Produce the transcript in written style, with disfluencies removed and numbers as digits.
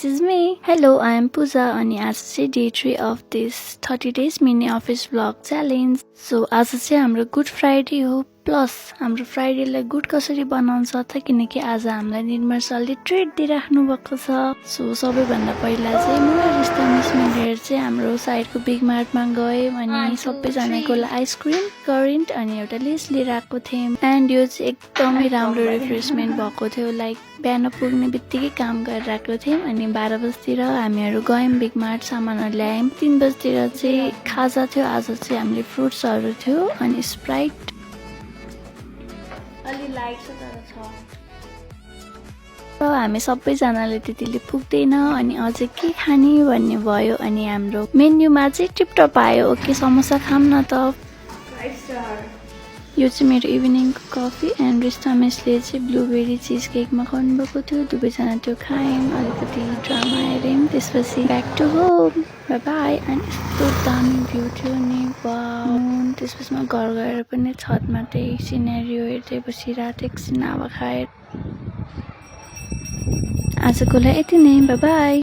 which is me. Hello, I am Pooja अनि आज चाहिँ day 3 of this 30 days mini office vlog challenge. So आज चाहिँ हाम्रो गुड फ्राइडे हो प्लस हाम्रो फ्राइडेलाई गुड कसरी बनाउँछ त किनकि आज हामीलाई निर्मल सरले ट्रिट दिइराख्नु भएको छ. सो सबैभन्दा पहिला चाहिँ म रिस्ता मिस मिलेर चाहिँ हाम्रो साइडको बिग मार्टमा गयौँ अनि सबैजनाको लागि आइसक्रिम करेन्ट अनि एउटा लेस लिएर आएको थियौँ. एन्ड यो चाहिँ एकदमै राम्रो रिफ्रेसमेन्ट भएको थियो. लाइक बिहान पुग्ने बित्तिकै काम गरेर आएको थियौँ अनि 12 बजीतिर हामीहरू गयौँ बिग मार्ट सामानहरू ल्यायौँ. 3 बजीतिर चाहिँ खाजा थियो. आज चाहिँ हामीले फ्रुट्सहरू थियो अनि स्प्राइट अलि लाइट छ हामी सबैजनाले त्यतिले पुग्दैन अनि अझै के खाने भन्ने भयो अनि हाम्रो मेन्युमा चाहिँ टिपटप आयो. ओके समोसा खाऊँ न त. यो चाहिँ मेरो इभिनिङको कफी एन्ड रिस्ता मिसले चाहिँ ब्लुबेरी चिज केक मगाउनु भएको थियो. दुवैजना त्यो खायौँ. अलिकति ड्रामा हेऱ्यौँ. त्यसपछि back to home. Bye bye. अनि यस्तो दामी भ्यू थियो नि. वाउ. त्यसपछि म घर गएर पनि छतमा त्यही सिनेरियो हेर्दै बसिरहेको थिएँ. एकछिन हावा खाएर. आजको लागि यति नै. By by.